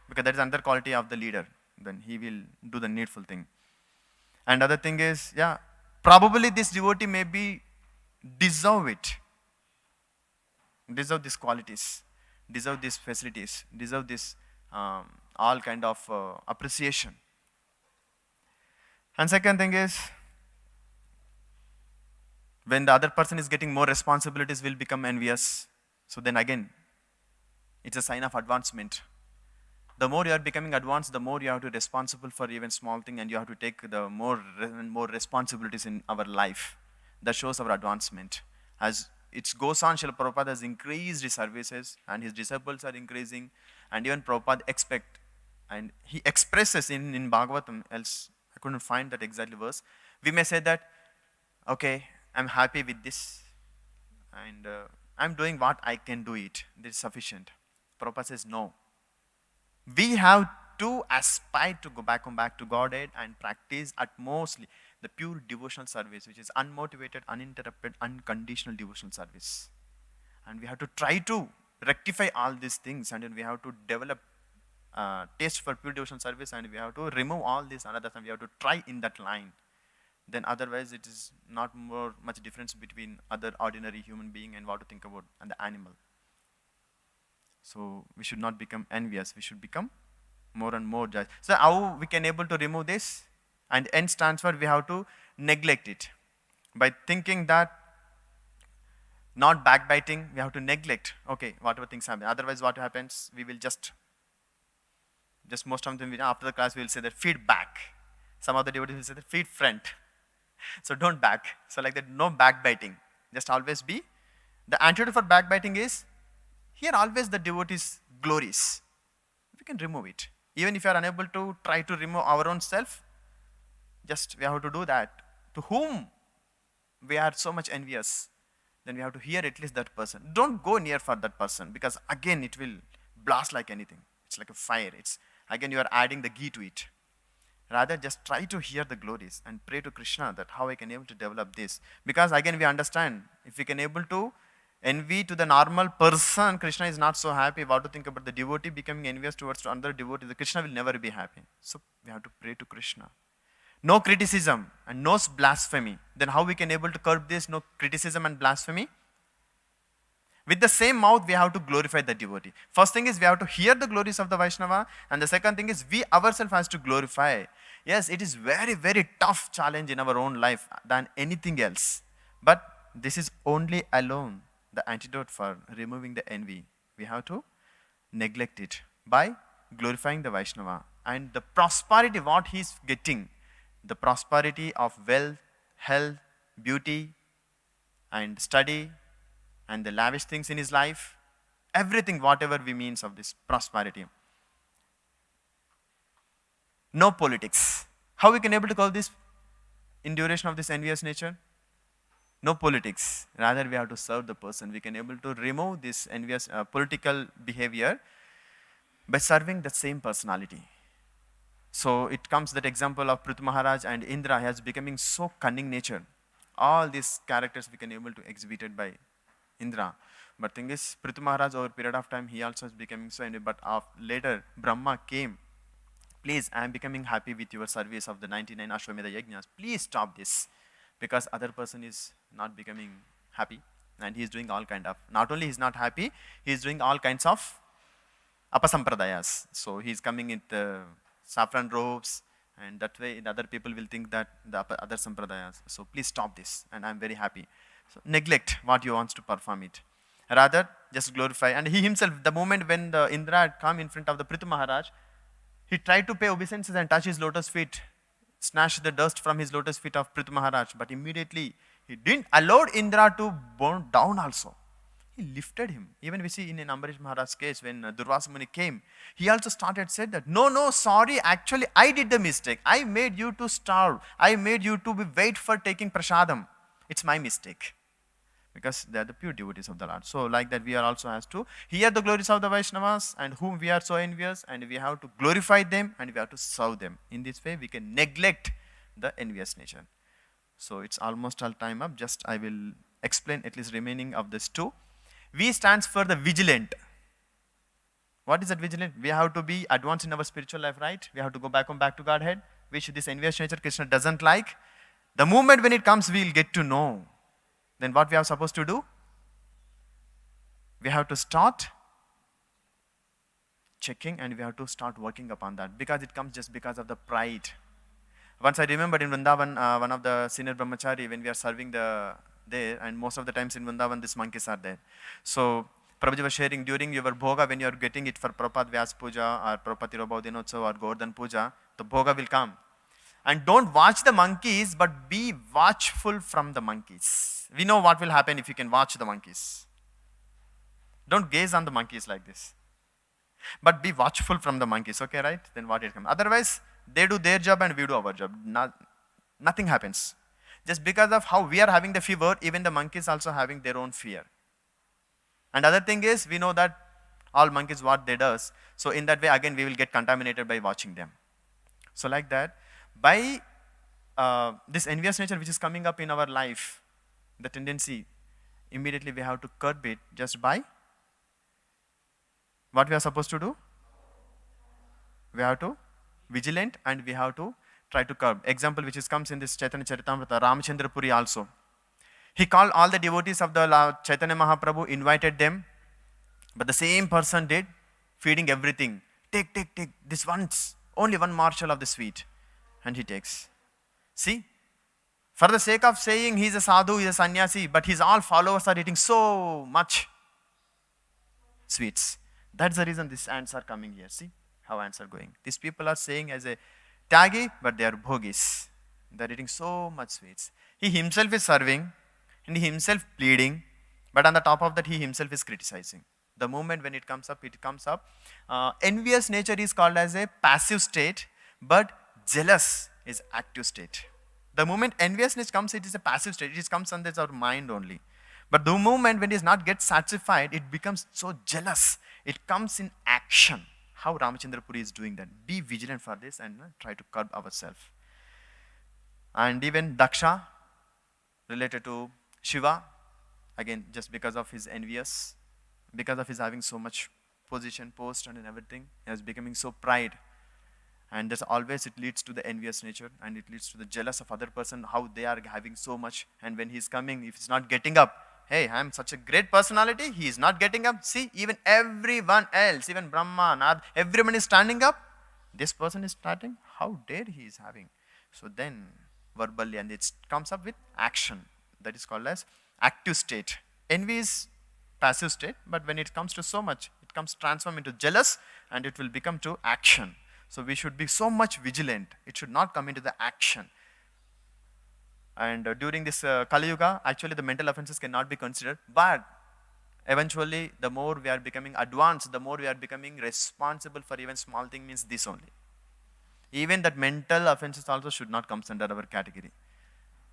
Because that is another quality of the leader. Then he will do the needful thing. And other thing is, probably this devotee may be deserve it. Deserve these qualities. Deserve these facilities. Deserve this all kind of appreciation. And second thing is, when the other person is getting more responsibilities, will become envious. So then again, it's a sign of advancement. The more you are becoming advanced, the more you have to be responsible for even small thing, and you have to take the more responsibilities in our life. That shows our advancement. As it goes on, Srila Prabhupada has increased his services and his disciples are increasing, and even Prabhupada expect, and he expresses in Bhagavatam, else I couldn't find that exactly verse. We may say that, okay, I'm happy with this, and I'm doing what I can do it. This is sufficient. Prabhupada says no. We have to aspire to go back to Godhead and practice at mostly the pure devotional service, which is unmotivated, uninterrupted, unconditional devotional service. And we have to try to rectify all these things, and then we have to develop taste for pure devotional service, and we have to remove all this and others, and we have to try in that line. Then otherwise it is not much difference between other ordinary human being and what to think about and the animal. So we should not become envious. We should become more and more judge. So how we can able to remove this? And N stands for, we have to neglect it. By thinking that not backbiting, we have to neglect, okay, whatever things happen. Otherwise what happens? We will just most of them, after the class we will say that feedback. Some of the devotees will say that feed front. So don't back. So like that, no backbiting. Just always be. The antidote for backbiting is, here always the devotee's glories. We can remove it. Even if you are unable to try to remove our own self, just we have to do that. To whom we are so much envious, then we have to hear at least that person. Don't go near for that person, because again it will blast like anything. It's like a fire. It's again you are adding the ghee to it. Rather just try to hear the glories and pray to Krishna that how I can able to develop this. Because again we understand, if we can able to envy to the normal person, Krishna is not so happy. What to think about the devotee becoming envious towards another devotee? The Krishna will never be happy. So we have to pray to Krishna. No criticism and no blasphemy. Then how we can able to curb this? No criticism and blasphemy. With the same mouth, we have to glorify the devotee. First thing is we have to hear the glories of the Vaishnava, and the second thing is we ourselves has to glorify. Yes, it is very, very tough challenge in our own life than anything else. But this is only alone the antidote for removing the envy. We have to neglect it by glorifying the Vaishnava. And the prosperity, what he is getting, the prosperity of wealth, health, beauty, and study, and the lavish things in his life, everything, whatever we means of this prosperity. No politics. How we can able to call this in duration of this envious nature? No politics. Rather, we have to serve the person. We can able to remove this envious political behavior by serving the same personality. So it comes that example of Prithu Maharaj and Indra has becoming so cunning nature. All these characters we can able to exhibited by Indra. But thing is, Prithu Maharaj over a period of time, he also is becoming so envious. But later, Brahma came, Please, I am becoming happy with your service of the 99 Ashwamedha Yajnas. Please stop this. Because other person is not becoming happy and he is doing all kind of, not only he is not happy, he is doing all kinds of apasampradayas. So he is coming in the saffron robes, and that way the other people will think that the other sampradayas. So please stop this, and I am very happy. So neglect what you wants to perform it. Rather, just glorify. And he himself, the moment when the Indra had come in front of the Prithu Maharaj, he tried to pay obeisances and touch his lotus feet, snatch the dust from his lotus feet of Prithu Maharaj, but immediately he didn't allow Indra to burn down also. He lifted him. Even we see in Ambarish Maharaj's case, when Durvasa Muni came, he also said that, no, sorry, actually I did the mistake. I made you to starve. I made you to wait for taking prasadam. It's my mistake. Because they are the pure devotees of the Lord. So like that, we are also has to hear the glories of the Vaishnavas and whom we are so envious, and we have to glorify them and we have to serve them. In this way, we can neglect the envious nature. So it's almost all time up. Just I will explain at least remaining of this two. V stands for the vigilant. What is that vigilant? We have to be advanced in our spiritual life, right? We have to go back to Godhead, which this envious nature Krishna doesn't like. The moment when it comes, we will get to know. Then what we are supposed to do? We have to start checking and we have to start working upon that, because it comes just because of the pride. Once I remembered in Vrindavan, one of the senior brahmachari, when we are serving there, and most of the times in Vrindavan, these monkeys are there. So Prabhuji was sharing, during your bhoga, when you are getting it for Prabhupada Vyas Puja or Prabhupada Tirobhav Dinotsav or Govardhan Puja, the bhoga will come. And don't watch the monkeys, but be watchful from the monkeys. We know what will happen if you can watch the monkeys. Don't gaze on the monkeys like this. But be watchful from the monkeys, okay, right? Then what it comes. Otherwise, they do their job and we do our job. Nothing happens. Just because of how we are having the fever, even the monkeys also having their own fear. And other thing is, we know that all monkeys what they does. So in that way, again, we will get contaminated by watching them. So like that, by this envious nature which is coming up in our life, the tendency, immediately we have to curb it just by what we are supposed to do? We have to vigilant and we have to try to curb. Example which is comes in this Chaitanya Charitamrita, Ramachandra Puri also. He called all the devotees of the Chaitanya Mahaprabhu, invited them, but the same person did, feeding everything. Take, this once, only one morsel of the sweet. And he takes. See? For the sake of saying he is a sadhu, he is a sannyasi, but his all followers are eating so much sweets. That's the reason these ants are coming here. See how ants are going. These people are saying as a tyagi, but they are bhogis. They are eating so much sweets. He himself is serving and he himself pleading, but on the top of that, he himself is criticizing. The moment when it comes up, it comes up. Envious nature is called as a passive state, but jealous is active state. The moment enviousness comes, it is a passive state. It comes under our mind only. But the moment when it is not get satisfied, it becomes so jealous. It comes in action. How Ramachandra Puri is doing that. Be vigilant for this and try to curb ourselves. And even Daksha, related to Shiva, again, just because of his envious, because of his having so much position, post and everything, he is becoming so pride. And that's always, it leads to the envious nature and it leads to the jealous of other person, how they are having so much. And when he's coming, if he's not getting up, hey, I'm such a great personality, he is not getting up. See, even everyone else, even Brahma, Nad, everyone is standing up. This person is starting, how dare he is having. So then, verbally, and it comes up with action. That is called as active state. Envy is passive state, but when it comes to so much, it comes transform into jealous and it will become to action. So we should be so much vigilant. It should not come into the action. And during this Kali Yuga, actually the mental offenses cannot be considered. But eventually, the more we are becoming advanced, the more we are becoming responsible for even small thing means this only. Even that mental offenses also should not come under our category.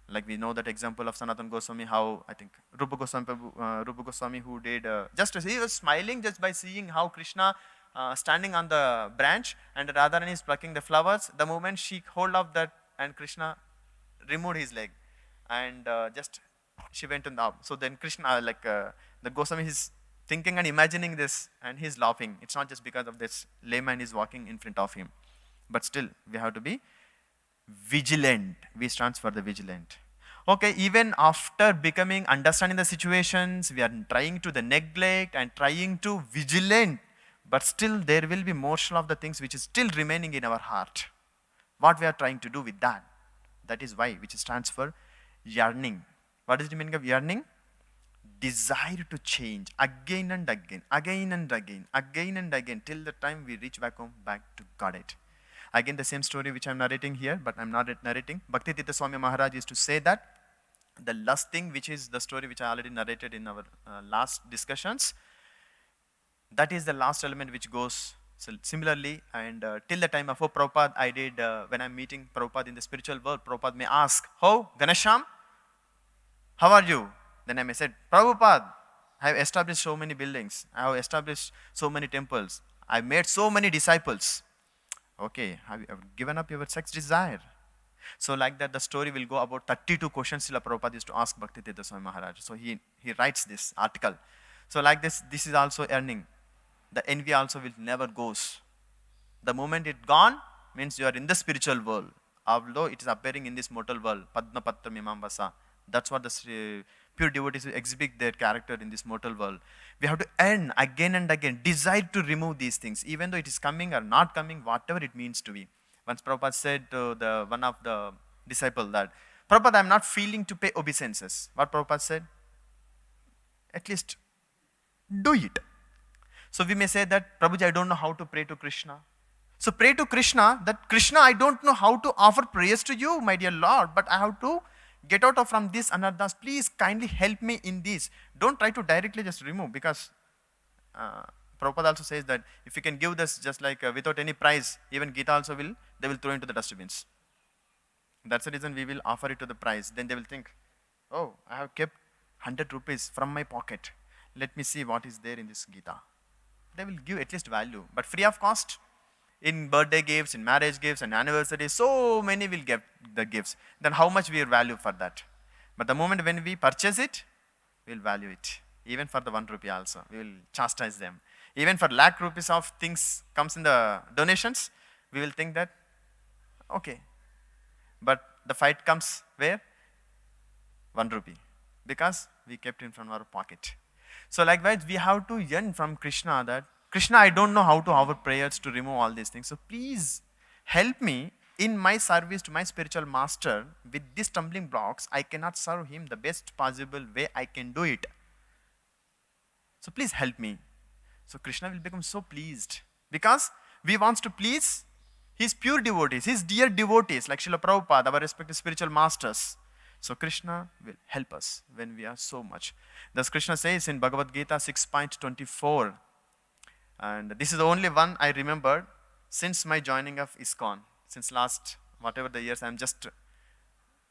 Like we know that example of Sanatana Goswami, how I think Rupa Goswami who did, just he was smiling just by seeing how Krishna standing on the branch and Radharani is plucking the flowers. The moment she hold of that and Krishna removed his leg and just she went in the up. So then Krishna, the Goswami is thinking and imagining this and he's laughing. It's not just because of this layman is walking in front of him. But still, we have to be vigilant. V stands for the vigilant. Okay, even after becoming, understanding the situations, we are trying to the neglect and trying to vigilant, but still there will be morsel of the things which is still remaining in our heart. What we are trying to do with that? That is why, which stands for yearning. What is the meaning of yearning? Desire to change again and again, again and again, again and again, till the time we reach back home, back to Godhead. Again, the same story which I am narrating here, but I am not narrating. Bhakti Tirtha Swami Maharaj used to say that the last thing, which is the story which I already narrated in our last discussions, that is the last element which goes similarly. And till the time of Prabhupada, I did, when I'm meeting Prabhupada in the spiritual world, Prabhupada may ask, "How, Ganesham? How are you?" Then I may say, "Prabhupada, I have established so many buildings. I have established so many temples. I have made so many disciples." Okay, have you given up your sex desire? So like that, the story will go about 32 questions Srila Prabhupada used to ask Bhakti Tirtha Swami Maharaj. So he writes this article. So like this is also earning. The envy also will never goes. The moment it gone, means you are in the spiritual world. Although it is appearing in this mortal world, Padma Patra Mimambasa. That's what the pure devotees exhibit their character in this mortal world. We have to earn again and again, desire to remove these things, even though it is coming or not coming, whatever it means to be. Once Prabhupada said to one of the disciples that, "Prabhupada, I am not feeling to pay obeisances." What Prabhupada said? "At least do it." So we may say that, "Prabhuji, I don't know how to pray to Krishna." So pray to Krishna, that Krishna, I don't know how to offer prayers to you, my dear Lord, but I have to get out of from this anarthas. Please kindly help me in this. Don't try to directly just remove, because Prabhupada also says that if you can give this just like without any price, even Gita also they will throw into the dustbins. That's the reason we will offer it to the price. Then they will think, "Oh, I have kept 100 rupees from my pocket. Let me see what is there in this Gita." They will give at least value, but free of cost. In birthday gifts, in marriage gifts, and anniversaries, so many will get the gifts. Then how much we value for that? But the moment when we purchase it, we will value it. Even for the 1 rupee also, we will chastise them. Even for lakh rupees of things comes in the donations, we will think that, okay. But the fight comes where? 1 rupee. Because we kept it from our pocket. So likewise, we have to yearn from Krishna that, "Krishna, I don't know how to offer prayers to remove all these things. So please help me in my service to my spiritual master. With these stumbling blocks, I cannot serve him the best possible way I can do it. So please help me." So Krishna will become so pleased, because we want to please his pure devotees, his dear devotees like Srila Prabhupada, our respective spiritual masters. So Krishna will help us when we are so much. Thus Krishna says in Bhagavad Gita 6.24, and this is the only one I remembered since my joining of ISKCON. Since last whatever the years, I am just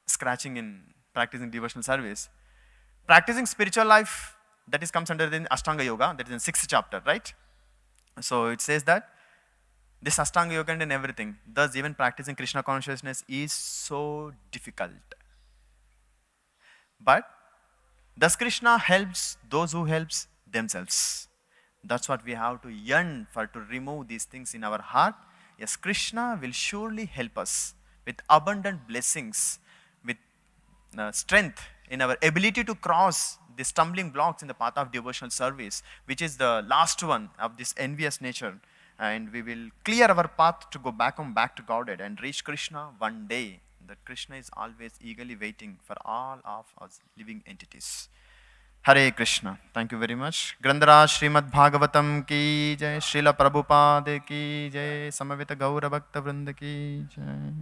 scratching in practicing devotional service. Practicing spiritual life, that is comes under the Ashtanga Yoga, that is in 6th chapter, right? So it says that this Ashtanga Yoga and everything, thus even practicing Krishna consciousness is so difficult. But thus Krishna helps those who helps themselves. That's what we have to yearn for, to remove these things in our heart. Yes, Krishna will surely help us with abundant blessings, with strength in our ability to cross the stumbling blocks in the path of devotional service, which is the last one of this envious nature. And we will clear our path to go back to Godhead and reach Krishna one day. That Krishna is always eagerly waiting for all of us living entities. Hare Krishna. Thank you very much. Grandaraj Srimad Bhagavatam ki jai, Srila Prabhupada ki jai, Samavita Gaura Bhakta Vrinda ki jai.